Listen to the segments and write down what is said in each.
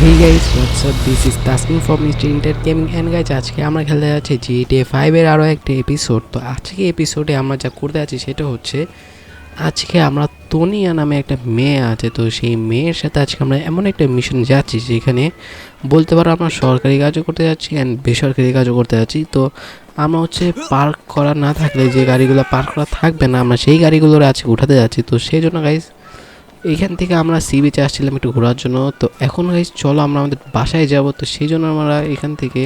Hey guys, what's up? This is Tasmin from Mr. Inter Gaming and guys আজকে আমরা খেলতে যাচ্ছি GTA 5 এর আরো একটা এপিসোড। তো আজকে এপিসোডে আমরা যা করতে যাচ্ছি সেটা হচ্ছে আজকে আমরা তোনিয়া নামে একটা মেয়ে আছে, তো সেই মেয়ের সাথে আজকে আমরা এমন একটা মিশন যাচ্ছি যেখানে বলতে পারো আমরা সরকারি কাজও করতে যাচ্ছি অ্যান্ড বেসরকারি কাজও করতে যাচ্ছি। তো আমরা হচ্ছে পার্ক করা না থাকলে যে গাড়িগুলো পার্ক করা থাকবে না আমরা সেই গাড়িগুলোর আজকে উঠাতে যাচ্ছি। তো সেই জন্য গাইজ এইখান থেকে আমরা সি বিচে আসছিলাম একটু ঘোরার জন্য। তো এখন গাইজ চলো আমরা আমাদের বাসায় যাব। তো সেই জন্য আমরা এখান থেকে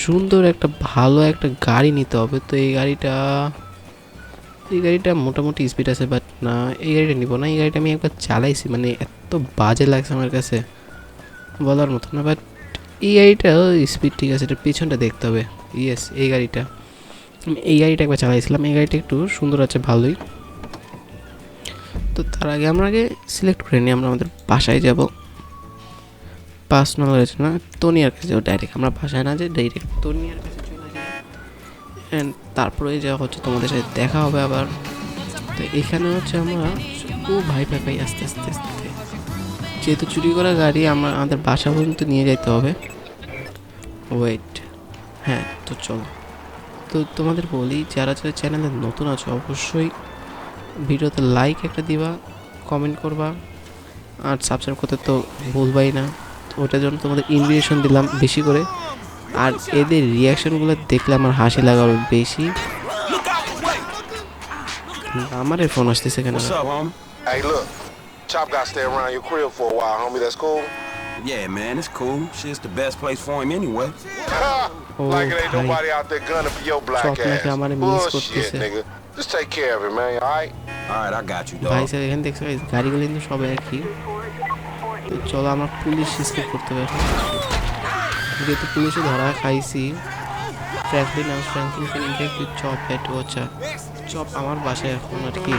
সুন্দর একটা ভালো একটা গাড়ি নিতে হবে। তো এই গাড়িটা মোটামুটি স্পিড আছে, বাট না এই গাড়িটা নিব না। এই গাড়িটা আমি একবার চালাইছি, মানে এত বাজে লাগছে আমার কাছে বলার মতো না। বাট এই গাড়িটা স্পিড ঠিক আছে, এটা পিছনটা দেখতে হবে। ইয়েস, এই গাড়িটা একবার চালাইছিলাম। এই গাড়িটা একটু সুন্দর আছে, ভালোই। তো তার আগে আমরা সিলেক্ট করে নিই আমরা আমাদের বাসায় যাব। 5 নম্বর আছে না, তোনিয়ার কাছে যাবো ডাইরেক্ট। আমরা বাসায় না যাই, ডাইরেক্ট তোনিয়ার কাছে চলে যাই অ্যান্ড তারপরে যাওয়া হচ্ছে তোমাদের সাথে দেখা হবে আবার। তো এখানে হচ্ছে আমরা ভাই আস্তে আস্তে যেহেতু চুরি করা গাড়ি আমাদের বাসা পর্যন্ত নিয়ে যাইতে হবে। ওয়েট, হ্যাঁ তো চলো। তো তোমাদের বলি যারা চ্যানেলে নতুন আছো অবশ্যই ভিডিওতে লাইক একটা দিবা, কমেন্ট করবা আর সাবস্ক্রাইব করতে তো ভুলবাই না। ওটার জন্য তোমাদের ইনভিটেশন দিলাম বেশি করে, আর এদের রিয়াকশনগুলো দেখলে আমার হাসি লাগাবে বেশি। আমার ফোন আসতেছে কেন? Hey, look, Chop got to stay around your crib for a while, homie. That's cool. Yeah, man, it's cool. Shit's the best place for him anyway. Like it ain't nobody out there gunning for your black ass. Bullshit, nigga. Just take care of it, man. All right. All right, I got you, dog. ভাই sir এখানে দেখছো গাড়িগুলো কিন্তু সব একই। তো চলো আমরা পুলিশ স্কেপ করতে পারি, যেহেতু পুলিশে ধরা খাইছি। ফ্র্যাঙ্কলিন চপ চপ আমার বাসায় এখন আর কি।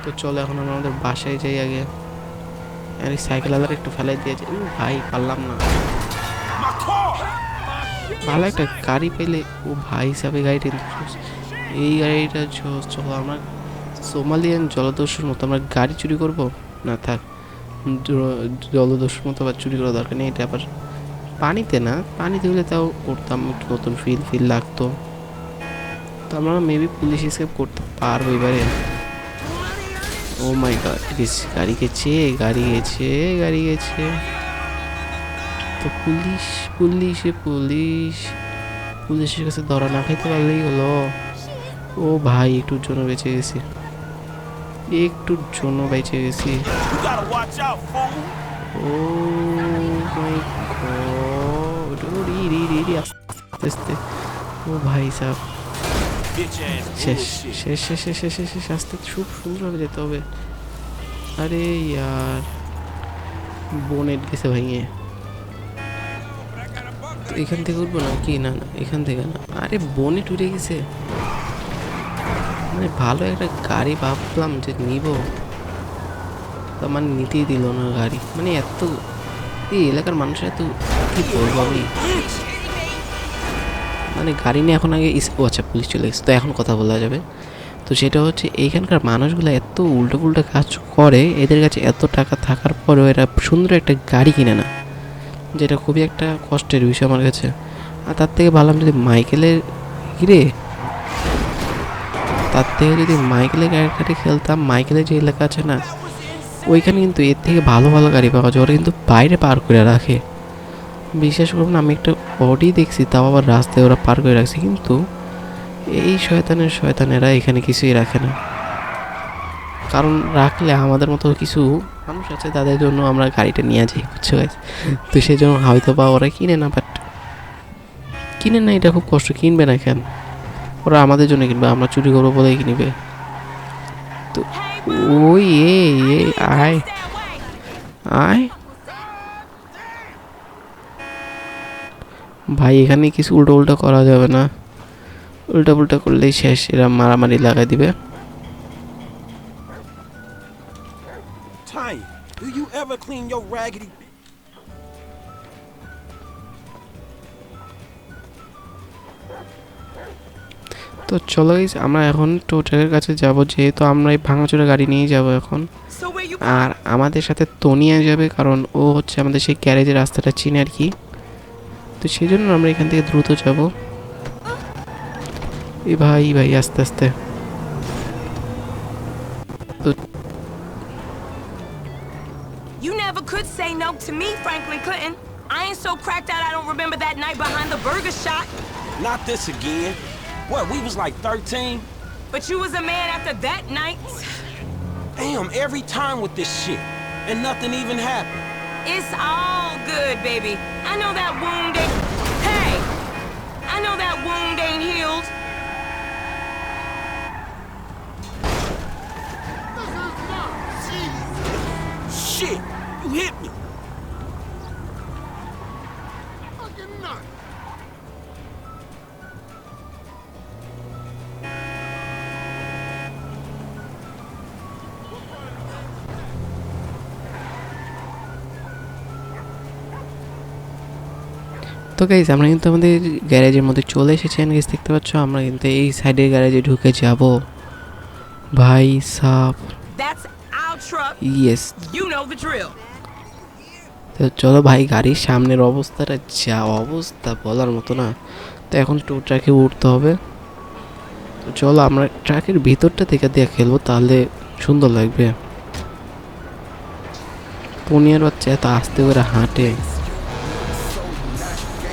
তো চলো এখন আমরা আমাদের বাসায় যাই আগে। আর এই সাইকেল আলাদা একটু ফেলাই দিয়েছে। ভাই পারলাম না। ভালো একটা গাড়ি পেলে ভাই হিসাবে গাড়িটা এই গাড়িটা চলো আমরা সোমালিয়ান জলদস্যুর মতো আমরা গাড়ি চুরি করব না। থাক, জলদস্যুর মতো আবার চুরি করা দরকার নেই। এটা আবার পানিতে না, পানিতে হলে তাও করতাম, একটু নতুন ফিল লাগতো। তো আমরা মেবি পুলিশ এসকেপ করতে পারবো এবারে। ও মাই গড, গাড়ি গেছে। তো পুলিশের কাছে ধরা না খাইতে পারলেই হলো। ও ভাই একটুর জন্য বেঁচে গেছি। ও মাই গড, আস্তে ও ভাই সাহেব শেষ আস্তে খুব সুন্দরভাবে যেতে হবে। আরে ইয়ার বোনেট গেছে ভাইয়ে। এখান থেকে উঠবো না কি? না এখান থেকে না, আরে বোনেট উঠে গেছে। মানে ভালো একটা গাড়ি ভাবলাম যে নিব, তার মানে নিতেই দিল না গাড়ি। মানে এত এই এলাকার মানুষরা এত কি বলবো আমি, মানে গাড়ি নিয়ে এখন আগে আচ্ছা পুলিশ চলে গেছে, তো এখন কথা বলা যাবে। তো সেটা হচ্ছে এইখানকার মানুষগুলো এত উল্টো কাজ করে, এদের কাছে এত টাকা থাকার পরেও এরা সুন্দর একটা গাড়ি কিনে না, যেটা খুবই একটা কষ্টের বিষয় আমার কাছে। আর তার থেকে ভাবলাম যদি মাইকেলের গাড়ি খেলতাম। মাইকেলের যে এলাকা আছে না, ওইখানে কিন্তু এর থেকে ভালো গাড়ি পাওয়া যায়। ওরা কিন্তু বাইরে পার করে রাখে। বিশ্বাস করুন আমি একটা অডি দেখছি, তাও আবার রাস্তায় ওরা পার করে রাখছে। কিন্তু এই শয়তানেরা এখানে কিছুই রাখে না, কারণ রাখলে আমাদের মতো কিছু মানুষ আছে তাদের জন্য আমরা গাড়িটা নিয়ে যাই, বুঝছো গাইস। তো সেই জন্য হয়তো বা ওরা কিনে না, বাট কিনে না, এটা খুব কষ্ট। কিনবে না কেন? ওরা আমাদের জন্য কিনবে, আমরা চুরি করবো বলেই কিনবে। তো ওই আয় ভাই, এখানে কিছু উল্টো করা যাবে না। উল্টা করলেই শেষ, এরা মারামারি লাগাই দিবে। Do you ever clean your raggedy? তো চলো গাইস আমরা এখন টোটালের কাছে যাব, যেহেতু আমরা এই ভাঙাচোরা গাড়ি নিয়ে যাব এখন। So where you আর আমাদের সাথে তনিয়া যাবে, কারণ ও হচ্ছে আমাদের সেই গ্যারেজের রাস্তাটা চিনে আর কি। তো সেই জন্য আমরা এখান থেকে দ্রুত যাব। এ ভাই ভাই আস্তে আস্তে। তো You never could say no to me, Franklin Clinton. I ain't so cracked out I don't remember that night behind the burger shop. Not this again. What, we was like 13? But you was a man after that night. Damn, every time with this shit. And nothing even happened. It's all good, baby. I know that wound ain't... Hey! I know that wound ain't healed. Shit! You hit me! তো guys আমরা কিন্তু আমাদের গ্যারেজের মধ্যে চলে এসেছি। Guys দেখতে পাচ্ছ আমরা কিন্তু এই সাইডের গ্যারেজে ঢুকে যাব। ভাই sub, That's our truck. Yes. You know the drill. তো চলো ভাই, গাড়ির সামনের অবস্থাটা যা অবস্থা বলার মতো না। তো এখন ট্রাকে উঠতে হবে। তো চলো আমরা ট্রাকের ভিতরটা থেকে দিয়ে খেলবো, তাহলে সুন্দর লাগবে। পনিয়ার বাচ্চা এত আস্তে করে হাঁটে।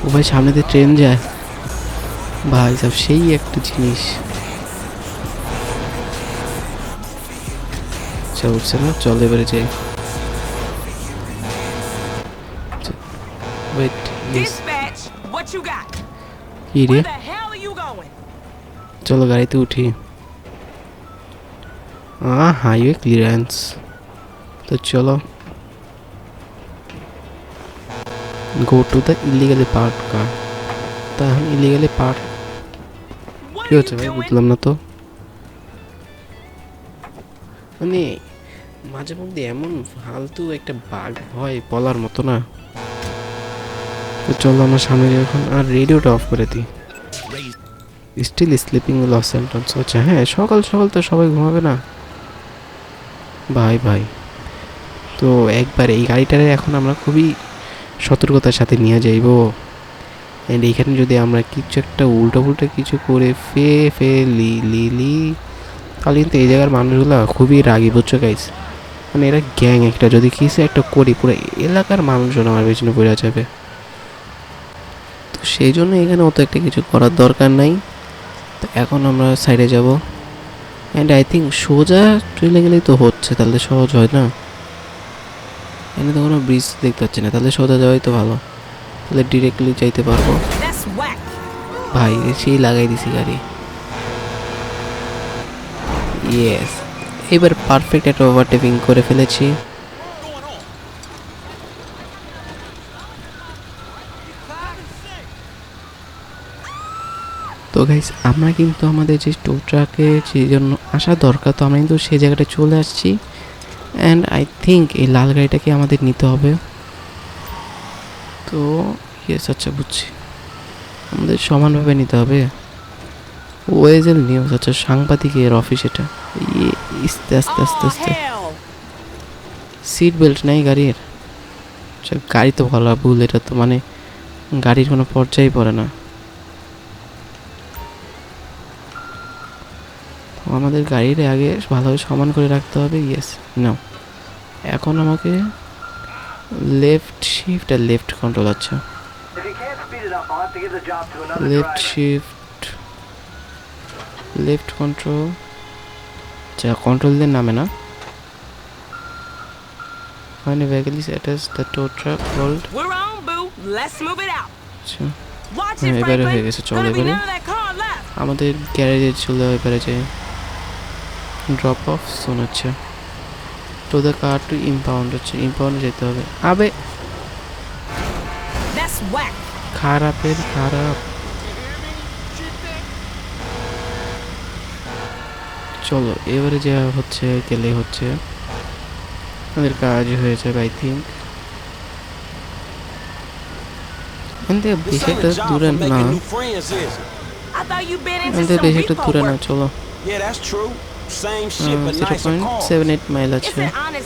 ও ভাই সামনে দিয়ে ট্রেন যায় ভাই সব, সেই একটা জিনিস। উঠছে না, চল এবারে যাই। Wait, Dispatch, what you got? কি রে? Where the hell are you going? চলো গাড়িতে উঠি। Highway clearance. তো চলো go to the illegally parked car. তা এখন ইলিগালি পার্ট What কি are হচ্ছে you ভাই, doing? বুঝলাম না তো। মানে মাঝে মধ্যে এমন ফালতু একটা বাঘ হয় বলার মতো না। তো চলো আমরা সামনে যাই এখন। আর রেডিওটা অফ করে দিই। স্টিল স্লিপিং লস অ্যান্টনস হচ্ছে। হ্যাঁ, সকাল সকাল তো সবাই ঘুমাবে না ভাই ভাই। তো একবার এই গাড়িটারে এখন আমরা খুবই সতর্কতার সাথে নিয়ে যাইব। অ্যান্ড এইখানে যদি আমরা কিছু একটা উল্টো পুল্টো কিছু করে ফেলি তাহলে কিন্তু এই জায়গার মানুষগুলো খুবই রাগি, বুঝছো গাইস। মানে এরা গ্যাং একটা, যদি কিছু একটা করি পুরো এলাকার মানুষজন আমার পেছনে পড়ে যাবে। তো সেই জন্য এখানে অত একটা কিছু করার দরকার নাই। তো এখন আমরা সাইডে যাব। অ্যান্ড আই থিঙ্ক সোজা চলে গেলেই তো হচ্ছে, তাহলে সহজ হয় না। এখানে তো কোনো ব্রিজ দেখতে পাচ্ছি না, তাহলে সোজা যাওয়াই তো ভালো, তাহলে ডিরেক্টলি যাইতে পারবো। That's whack. ভাই সেই লাগাই দিছি গাড়ি। ইয়েস, এবার পারফেক্ট একটা ওভারটেকিং করে ফেলেছি। তো গাইস আমরা কিন্তু আমাদের যে টো ট্রাকে যে জন্য আসা দরকার, তো আমরা কিন্তু সেই জায়গাটা চলে আসছি। অ্যান্ড আই থিঙ্ক এই লাল গাড়িটাকে আমাদের নিতে হবে। তো ইয়েস, আচ্ছা বুঝছি, আমাদের সমানভাবে নিতে হবে। ওয়েজেল নিউজ, আচ্ছা সাংবাদিকের অফিস এটা। আস্তে আস্তে আস্তে Oh, আস্তে। hell. সিট বেল্ট নাই গাড়ির। আচ্ছা গাড়ি তো ভালো ভুল, এটা তো মানে গাড়ির কোনো পর্যায়ে পড়ে না। তো আমাদের গাড়ির আগে ভালোভাবে সমান করে রাখতে হবে। ইয়েস, নাও এখন আমাকে লেফট শিফট আর লেফট কন্ট্রোল। আচ্ছা লেফট শিফট লেফট কন্ট্রোল। আচ্ছা কন্ট্রোল দিয়ে নামে না। When a vehicle is attached, the tow truck hold. We're on, boo. Let's move it out. আচ্ছা Watch হ্যাঁ, it, এবারে হয়ে Franklin. গেছে, চল Gonna be এবারে none of that car left. আমাদের গ্যারেজে চলে এবারে যে ড্রপ অফ জোন। আচ্ছা টু দ্য কার টু ইম্পাউন্ড। হচ্ছে ইম্পাউন্ডে যেতে হবে। আবে That's whack. খারাপের খারাপ। চলো এবারে যা হচ্ছে গেলে হচ্ছে আমাদের কাজ হয়ে যাবে আই থিঙ্ক। This বেশি ain't একটা a job দূরে for না, making new friends, is it? I thought you been into আমাদের some বেশি একটা repo দূরে না। work. চলো Yeah, that's true. Same shit, but nicer car. 0.78 mile আছে It's an honest